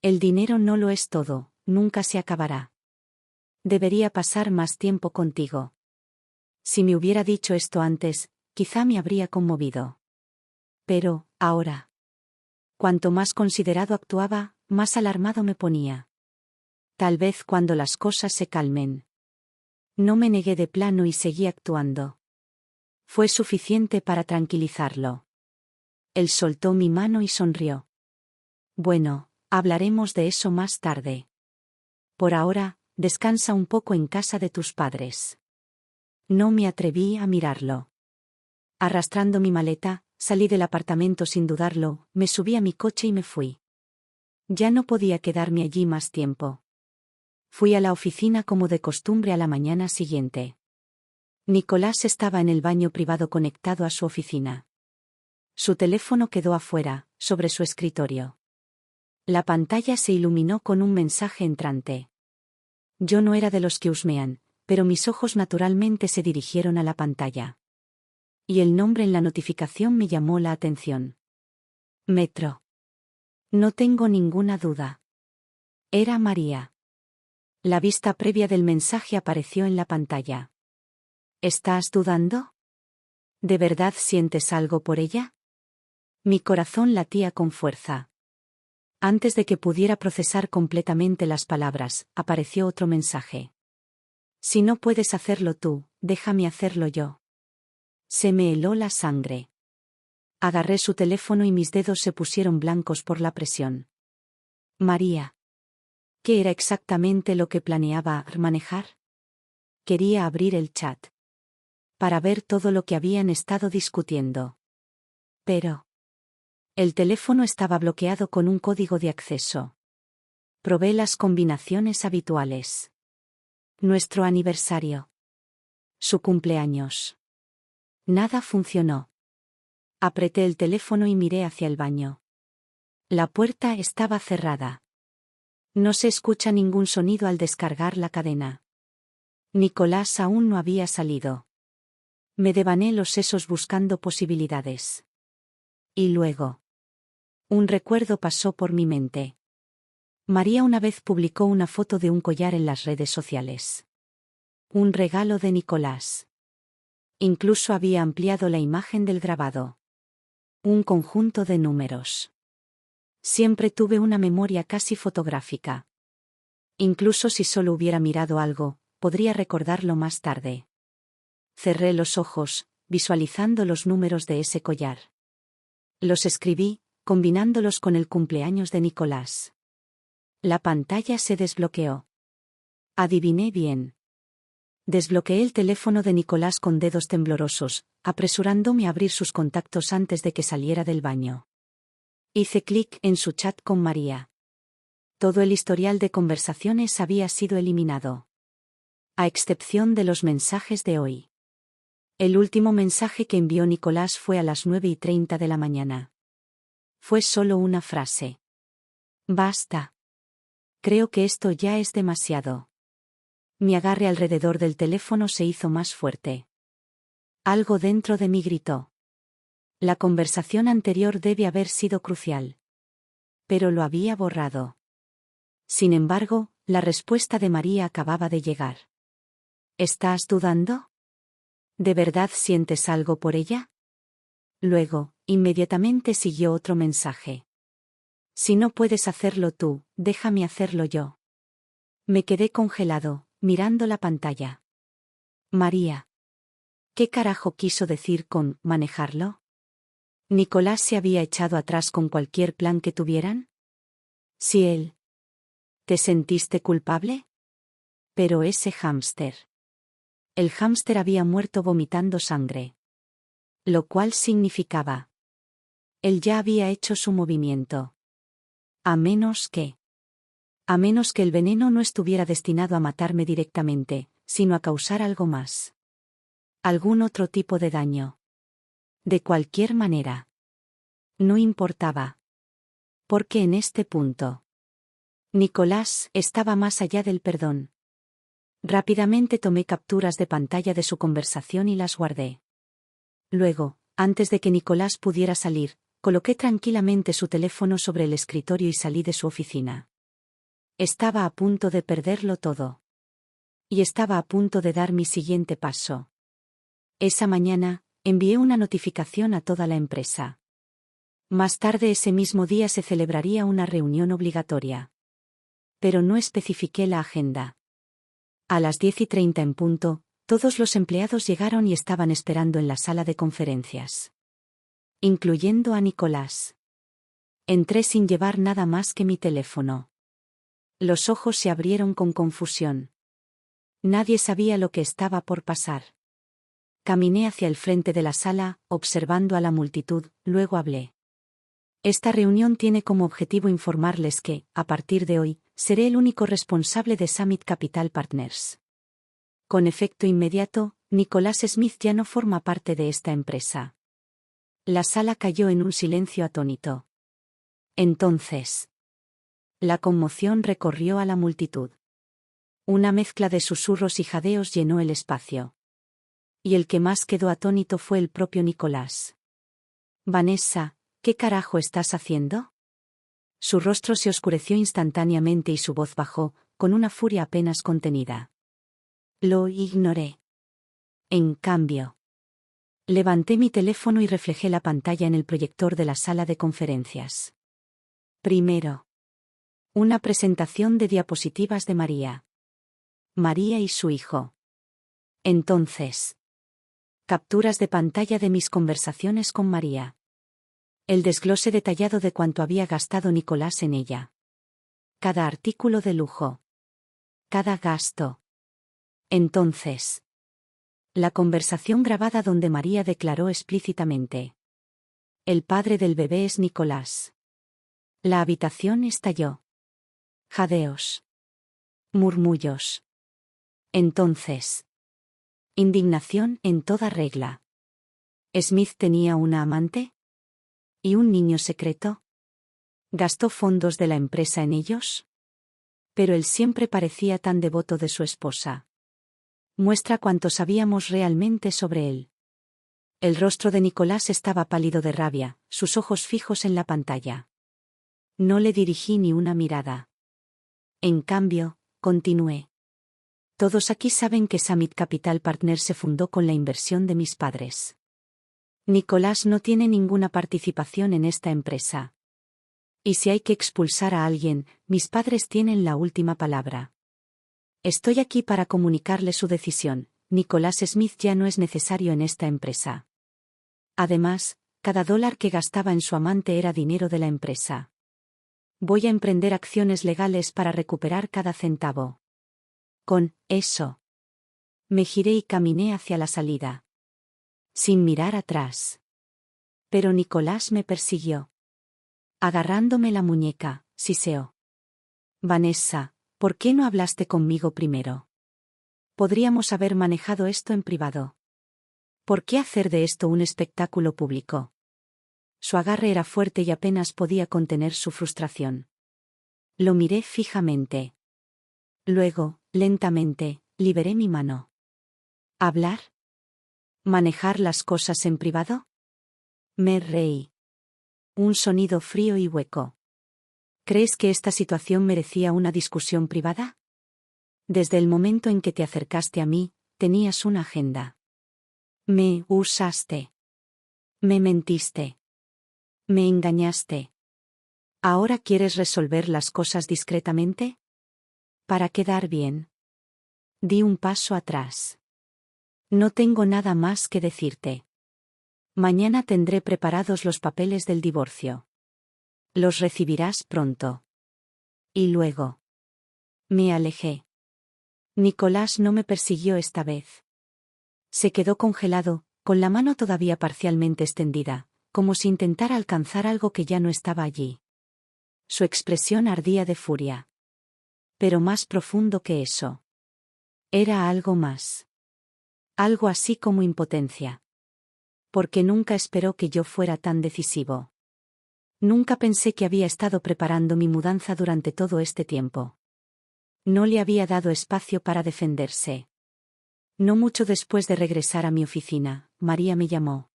El dinero no lo es todo, nunca se acabará. Debería pasar más tiempo contigo. Si me hubiera dicho esto antes, quizá me habría conmovido. Pero, ahora. Cuanto más considerado actuaba, más alarmado me ponía. Tal vez cuando las cosas se calmen. No me negué de plano y seguí actuando. Fue suficiente para tranquilizarlo. Él soltó mi mano y sonrió. Bueno, hablaremos de eso más tarde. Por ahora, descansa un poco en casa de tus padres. No me atreví a mirarlo. Arrastrando mi maleta, salí del apartamento sin dudarlo, me subí a mi coche y me fui. Ya no podía quedarme allí más tiempo. Fui a la oficina como de costumbre a la mañana siguiente. Nicolás estaba en el baño privado conectado a su oficina. Su teléfono quedó afuera, sobre su escritorio. La pantalla se iluminó con un mensaje entrante. Yo no era de los que husmean, pero mis ojos naturalmente se dirigieron a la pantalla. Y el nombre en la notificación me llamó la atención. Metro. No tengo ninguna duda. Era María. La vista previa del mensaje apareció en la pantalla. ¿Estás dudando? ¿De verdad sientes algo por ella? Mi corazón latía con fuerza. Antes de que pudiera procesar completamente las palabras, apareció otro mensaje. Si no puedes hacerlo tú, déjame hacerlo yo. Se me heló la sangre. Agarré su teléfono y mis dedos se pusieron blancos por la presión. María. ¿Qué era exactamente lo que planeaba manejar? Quería abrir el chat. Para ver todo lo que habían estado discutiendo. Pero. El teléfono estaba bloqueado con un código de acceso. Probé las combinaciones habituales. Nuestro aniversario. Su cumpleaños. Nada funcionó. Apreté el teléfono y miré hacia el baño. La puerta estaba cerrada. No se escucha ningún sonido al descargar la cadena. Nicolás aún no había salido. Me devané los sesos buscando posibilidades. Y luego. Un recuerdo pasó por mi mente. María una vez publicó una foto de un collar en las redes sociales. Un regalo de Nicolás. Incluso había ampliado la imagen del grabado. Un conjunto de números. Siempre tuve una memoria casi fotográfica. Incluso si solo hubiera mirado algo, podría recordarlo más tarde. Cerré los ojos, visualizando los números de ese collar. Los escribí, combinándolos con el cumpleaños de Nicolás. La pantalla se desbloqueó. Adiviné bien. Desbloqueé el teléfono de Nicolás con dedos temblorosos, apresurándome a abrir sus contactos antes de que saliera del baño. Hice clic en su chat con María. Todo el historial de conversaciones había sido eliminado. A excepción de los mensajes de hoy. El último mensaje que envió Nicolás fue a las 9:30 de la mañana. Fue solo una frase. Basta. Creo que esto ya es demasiado. Mi agarre alrededor del teléfono se hizo más fuerte. Algo dentro de mí gritó. La conversación anterior debe haber sido crucial. Pero lo había borrado. Sin embargo, la respuesta de María acababa de llegar. ¿Estás dudando? ¿De verdad sientes algo por ella? Luego, inmediatamente siguió otro mensaje. Si no puedes hacerlo tú, déjame hacerlo yo. Me quedé congelado, mirando la pantalla. María. ¿Qué carajo quiso decir con manejarlo? ¿Nicolás se había echado atrás con cualquier plan que tuvieran? Si él. ¿Te sentiste culpable? Pero ese hámster. El hámster había muerto vomitando sangre. Lo cual significaba. Él ya había hecho su movimiento. A menos que el veneno no estuviera destinado a matarme directamente, sino a causar algo más. Algún otro tipo de daño. De cualquier manera. No importaba. Porque en este punto. Nicolás estaba más allá del perdón. Rápidamente tomé capturas de pantalla de su conversación y las guardé. Luego, antes de que Nicolás pudiera salir, coloqué tranquilamente su teléfono sobre el escritorio y salí de su oficina. Estaba a punto de perderlo todo. Y estaba a punto de dar mi siguiente paso. Esa mañana, Envié una notificación a toda la empresa. Más tarde ese mismo día se celebraría una reunión obligatoria. Pero no especifiqué la agenda. A las 10:30 en punto, todos los empleados llegaron y estaban esperando en la sala de conferencias. Incluyendo a Nicolás. Entré sin llevar nada más que mi teléfono. Los ojos se abrieron con confusión. Nadie sabía lo que estaba por pasar. Caminé hacia el frente de la sala, observando a la multitud, luego hablé. Esta reunión tiene como objetivo informarles que, a partir de hoy, seré el único responsable de Summit Capital Partners. Con efecto inmediato, Nicolás Smith ya no forma parte de esta empresa. La sala cayó en un silencio atónito. Entonces, la conmoción recorrió a la multitud. Una mezcla de susurros y jadeos llenó el espacio. Y el que más quedó atónito fue el propio Nicolás. Vanessa, ¿qué carajo estás haciendo? Su rostro se oscureció instantáneamente y su voz bajó, con una furia apenas contenida. Lo ignoré. En cambio, levanté mi teléfono y reflejé la pantalla en el proyector de la sala de conferencias. Primero, una presentación de diapositivas de María. María y su hijo. Entonces, capturas de pantalla de mis conversaciones con María. El desglose detallado de cuánto había gastado Nicolás en ella. Cada artículo de lujo. Cada gasto. Entonces, la conversación grabada donde María declaró explícitamente: el padre del bebé es Nicolás. La habitación estalló. Jadeos. Murmullos. Entonces, indignación en toda regla. ¿Smith tenía una amante? ¿Y un niño secreto? ¿Gastó fondos de la empresa en ellos? Pero él siempre parecía tan devoto de su esposa. Muestra cuánto sabíamos realmente sobre él. El rostro de Nicolás estaba pálido de rabia, sus ojos fijos en la pantalla. No le dirigí ni una mirada. En cambio, continué. Todos aquí saben que Summit Capital Partners se fundó con la inversión de mis padres. Nicolás no tiene ninguna participación en esta empresa. Y si hay que expulsar a alguien, mis padres tienen la última palabra. Estoy aquí para comunicarle su decisión. Nicolás Smith ya no es necesario en esta empresa. Además, cada dólar que gastaba en su amante era dinero de la empresa. Voy a emprender acciones legales para recuperar cada centavo. Con eso, me giré y caminé hacia la salida. Sin mirar atrás. Pero Nicolás me persiguió. Agarrándome la muñeca, siseó. Vanessa, ¿por qué no hablaste conmigo primero? Podríamos haber manejado esto en privado. ¿Por qué hacer de esto un espectáculo público? Su agarre era fuerte y apenas podía contener su frustración. Lo miré fijamente. Luego, lentamente, liberé mi mano. ¿Hablar? ¿Manejar las cosas en privado? Me reí. Un sonido frío y hueco. ¿Crees que esta situación merecía una discusión privada? Desde el momento en que te acercaste a mí, tenías una agenda. Me usaste. Me mentiste. Me engañaste. ¿Ahora quieres resolver las cosas discretamente? Para quedar bien. Di un paso atrás. No tengo nada más que decirte. Mañana tendré preparados los papeles del divorcio. Los recibirás pronto. Y luego. Me alejé. Nicolás no me persiguió esta vez. Se quedó congelado, con la mano todavía parcialmente extendida, como si intentara alcanzar algo que ya no estaba allí. Su expresión ardía de furia. Pero más profundo que eso. Era algo más. Algo así como impotencia. Porque nunca esperó que yo fuera tan decisivo. Nunca pensé que había estado preparando mi mudanza durante todo este tiempo. No le había dado espacio para defenderse. No mucho después de regresar a mi oficina, María me llamó.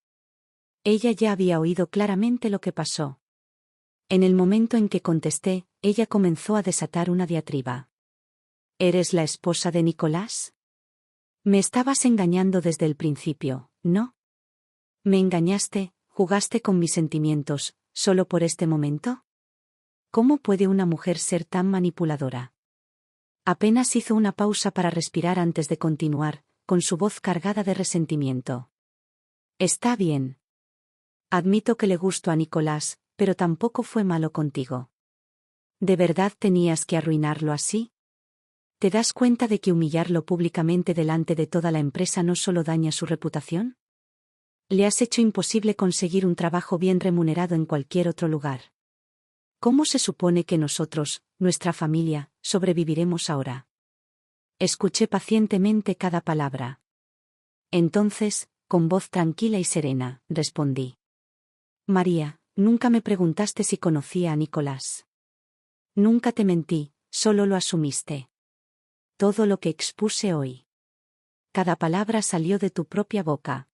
Ella ya había oído claramente lo que pasó. En el momento en que contesté, ella comenzó a desatar una diatriba. ¿Eres la esposa de Nicolás? Me estabas engañando desde el principio, ¿no? Me engañaste, jugaste con mis sentimientos, ¿solo por este momento? ¿Cómo puede una mujer ser tan manipuladora? Apenas hizo una pausa para respirar antes de continuar, con su voz cargada de resentimiento. Está bien. Admito que le gusto a Nicolás, pero tampoco fue malo contigo. ¿De verdad tenías que arruinarlo así? ¿Te das cuenta de que humillarlo públicamente delante de toda la empresa no solo daña su reputación? Le has hecho imposible conseguir un trabajo bien remunerado en cualquier otro lugar. ¿Cómo se supone que nosotros, nuestra familia, sobreviviremos ahora? Escuché pacientemente cada palabra. Entonces, con voz tranquila y serena, respondí. María, nunca me preguntaste si conocía a Nicolás. Nunca te mentí, solo lo asumiste. Todo lo que expuse hoy. Cada palabra salió de tu propia boca.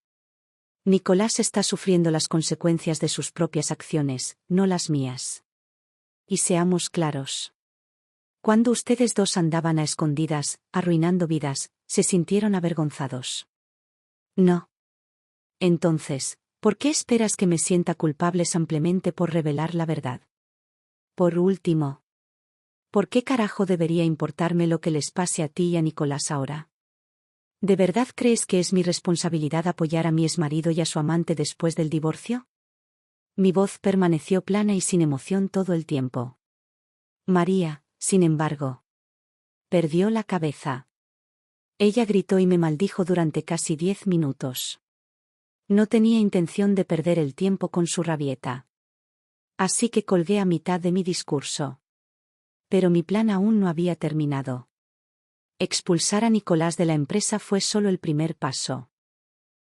Nicolás está sufriendo las consecuencias de sus propias acciones, no las mías. Y seamos claros. Cuando ustedes dos andaban a escondidas, arruinando vidas, se sintieron avergonzados. No. Entonces, ¿por qué esperas que me sienta culpable simplemente por revelar la verdad? Por último, ¿por qué carajo debería importarme lo que les pase a ti y a Nicolás ahora? ¿De verdad crees que es mi responsabilidad apoyar a mi exmarido y a su amante después del divorcio? Mi voz permaneció plana y sin emoción todo el tiempo. María, sin embargo, perdió la cabeza. Ella gritó y me maldijo durante casi 10 minutos. No tenía intención de perder el tiempo con su rabieta. Así que colgué a mitad de mi discurso. Pero mi plan aún no había terminado. Expulsar a Nicolás de la empresa fue solo el primer paso.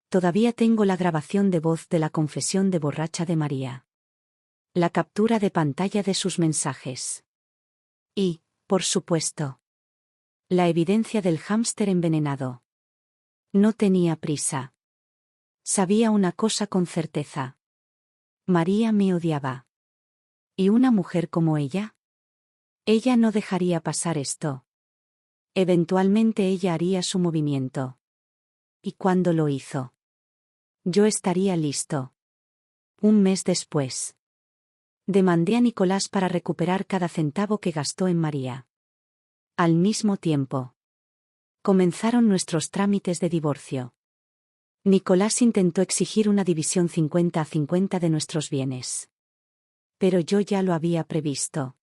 Todavía tengo la grabación de voz de la confesión de borracha de María. La captura de pantalla de sus mensajes. Y, por supuesto, la evidencia del hámster envenenado. No tenía prisa. Sabía una cosa con certeza. María me odiaba. ¿Y una mujer como ella? Ella no dejaría pasar esto. Eventualmente ella haría su movimiento. ¿Y cuándo lo hizo? Yo estaría listo. Un mes después. Demandé a Nicolás para recuperar cada centavo que gastó en María. Al mismo tiempo, comenzaron nuestros trámites de divorcio. Nicolás intentó exigir una división 50-50 de nuestros bienes. Pero yo ya lo había previsto.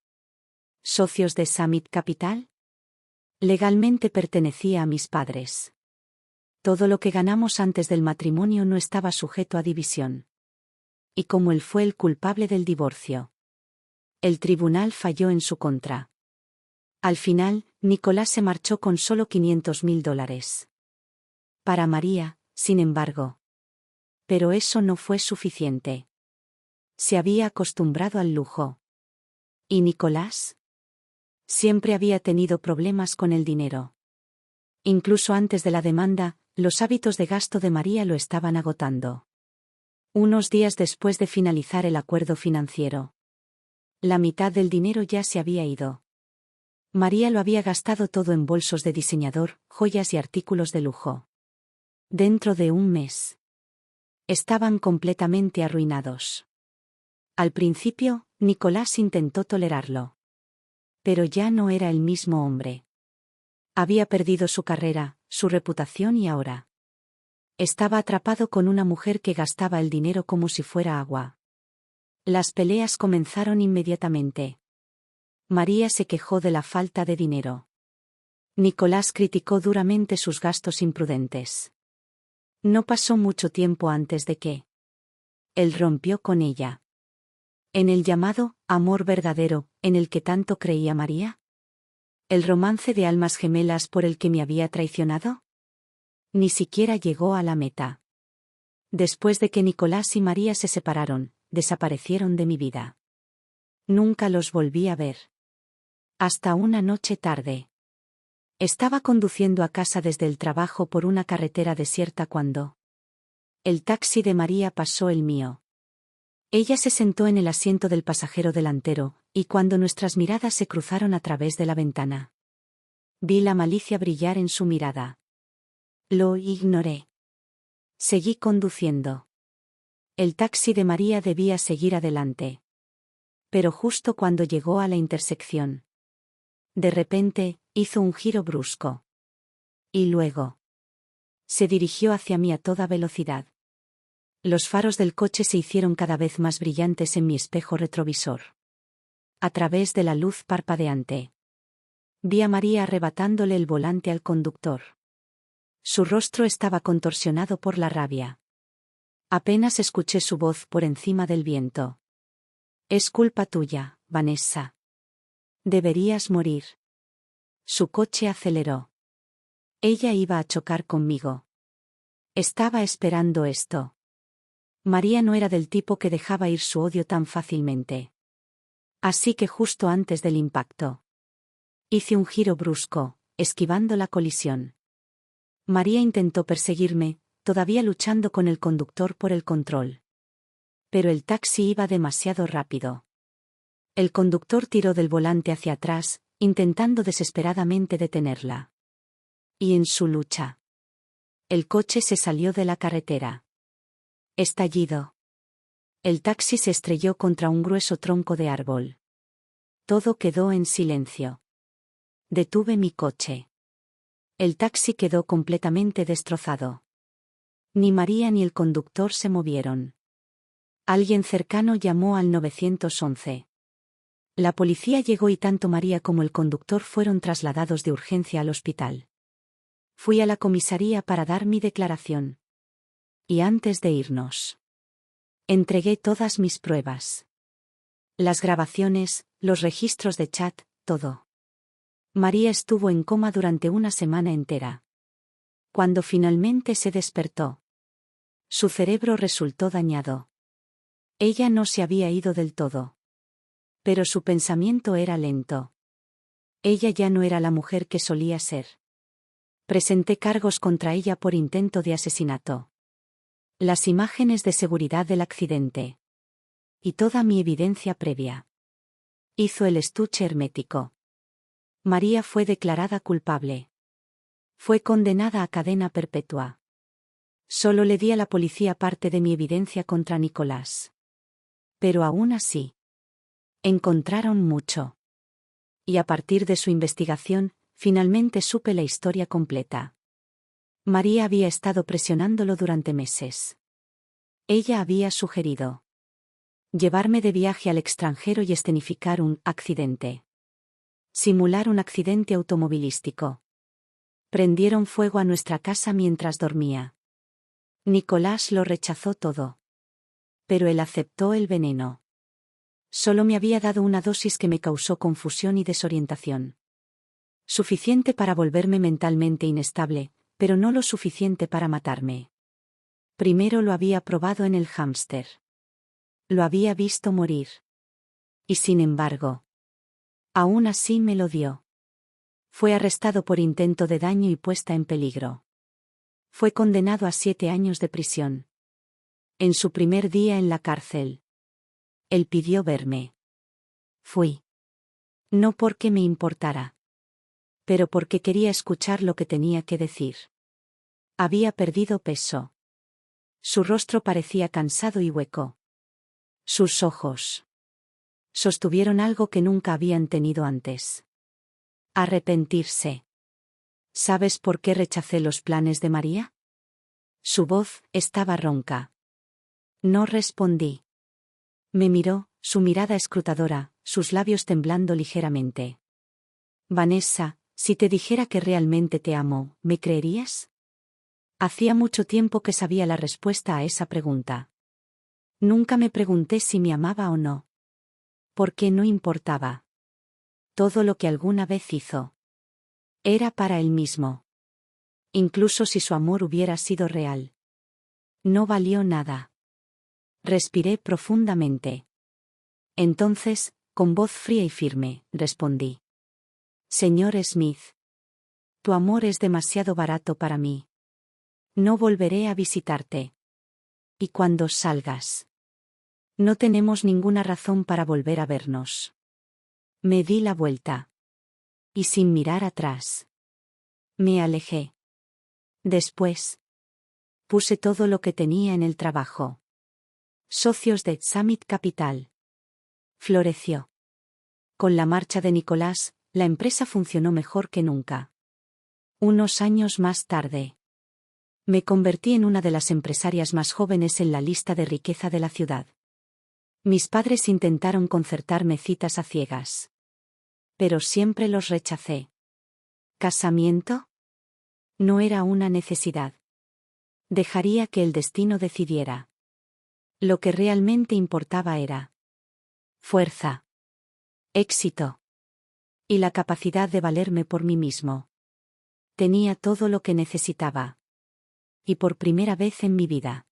¿Socios de Summit Capital? Legalmente pertenecía a mis padres. Todo lo que ganamos antes del matrimonio no estaba sujeto a división. Y como él fue el culpable del divorcio, el tribunal falló en su contra. Al final, Nicolás se marchó con solo $500,000. Para María, sin embargo. Pero eso no fue suficiente. Se había acostumbrado al lujo. ¿Y Nicolás? Siempre había tenido problemas con el dinero. Incluso antes de la demanda, los hábitos de gasto de María lo estaban agotando. Unos días después de finalizar el acuerdo financiero, la mitad del dinero ya se había ido. María lo había gastado todo en bolsos de diseñador, joyas y artículos de lujo. Dentro de un mes, estaban completamente arruinados. Al principio, Nicolás intentó tolerarlo. Pero ya no era el mismo hombre. Había perdido su carrera, su reputación y ahora estaba atrapado con una mujer que gastaba el dinero como si fuera agua. Las peleas comenzaron inmediatamente. María se quejó de la falta de dinero. Nicolás criticó duramente sus gastos imprudentes. No pasó mucho tiempo antes de que él rompió con ella. En el llamado amor verdadero, en el que tanto creía María. ¿El romance de almas gemelas por el que me había traicionado? Ni siquiera llegó a la meta. Después de que Nicolás y María se separaron, desaparecieron de mi vida. Nunca los volví a ver. Hasta una noche tarde. Estaba conduciendo a casa desde el trabajo por una carretera desierta cuando el taxi de María pasó el mío. Ella se sentó en el asiento del pasajero delantero, y cuando nuestras miradas se cruzaron a través de la ventana, vi la malicia brillar en su mirada. Lo ignoré. Seguí conduciendo. El taxi de María debía seguir adelante. Pero justo cuando llegó a la intersección, de repente, hizo un giro brusco. Y luego se dirigió hacia mí a toda velocidad. Los faros del coche se hicieron cada vez más brillantes en mi espejo retrovisor. A través de la luz parpadeante, vi a María arrebatándole el volante al conductor. Su rostro estaba contorsionado por la rabia. Apenas escuché su voz por encima del viento. Es culpa tuya, Vanessa. Deberías morir. Su coche aceleró. Ella iba a chocar conmigo. Estaba esperando esto. María no era del tipo que dejaba ir su odio tan fácilmente. Así que justo antes del impacto, hice un giro brusco, esquivando la colisión. María intentó perseguirme, todavía luchando con el conductor por el control. Pero el taxi iba demasiado rápido. El conductor tiró del volante hacia atrás, intentando desesperadamente detenerla. Y en su lucha, el coche se salió de la carretera. Estallido. El taxi se estrelló contra un grueso tronco de árbol. Todo quedó en silencio. Detuve mi coche. El taxi quedó completamente destrozado. Ni María ni el conductor se movieron. Alguien cercano llamó al 911. La policía llegó y tanto María como el conductor fueron trasladados de urgencia al hospital. Fui a la comisaría para dar mi declaración. Y antes de irnos, entregué todas mis pruebas. Las grabaciones, los registros de chat, todo. María estuvo en coma durante una semana entera. Cuando finalmente se despertó, su cerebro resultó dañado. Ella no se había ido del todo. Pero su pensamiento era lento. Ella ya no era la mujer que solía ser. Presenté cargos contra ella por intento de asesinato. Las imágenes de seguridad del accidente. Y toda mi evidencia previa. Hizo el estuche hermético. María fue declarada culpable. Fue condenada a cadena perpetua. Solo le di a la policía parte de mi evidencia contra Nicolás. Pero aún así, encontraron mucho. Y a partir de su investigación, finalmente supe la historia completa. María había estado presionándolo durante meses. Ella había sugerido llevarme de viaje al extranjero y escenificar un accidente. Simular un accidente automovilístico. Prendieron fuego a nuestra casa mientras dormía. Nicolás lo rechazó todo. Pero él aceptó el veneno. Solo me había dado una dosis que me causó confusión y desorientación. Suficiente para volverme mentalmente inestable, pero no lo suficiente para matarme. Primero lo había probado en el hámster. Lo había visto morir. Y sin embargo, aún así me lo dio. Fue arrestado por intento de daño y puesta en peligro. Fue condenado a 7 años de prisión. En su primer día en la cárcel, él pidió verme. Fui. No porque me importara, pero porque quería escuchar lo que tenía que decir. Había perdido peso. Su rostro parecía cansado y hueco. Sus ojos sostuvieron algo que nunca habían tenido antes. Arrepentirse. ¿Sabes por qué rechacé los planes de María? Su voz estaba ronca. No respondí. Me miró, su mirada escrutadora, sus labios temblando ligeramente. Vanessa, si te dijera que realmente te amo, ¿me creerías? Hacía mucho tiempo que sabía la respuesta a esa pregunta. Nunca me pregunté si me amaba o no. Porque no importaba. Todo lo que alguna vez hizo era para él mismo. Incluso si su amor hubiera sido real. No valió nada. Respiré profundamente. Entonces, con voz fría y firme, respondí. Señor Smith. Tu amor es demasiado barato para mí. No volveré a visitarte. Y cuando salgas, no tenemos ninguna razón para volver a vernos. Me di la vuelta. Y sin mirar atrás, me alejé. Después, puse todo lo que tenía en el trabajo. Socios de Summit Capital. Floreció. Con la marcha de Nicolás, la empresa funcionó mejor que nunca. Unos años más tarde, me convertí en una de las empresarias más jóvenes en la lista de riqueza de la ciudad. Mis padres intentaron concertarme citas a ciegas. Pero siempre los rechacé. ¿Casamiento? No era una necesidad. Dejaría que el destino decidiera. Lo que realmente importaba era fuerza, éxito y la capacidad de valerme por mí mismo. Tenía todo lo que necesitaba. Y por primera vez en mi vida,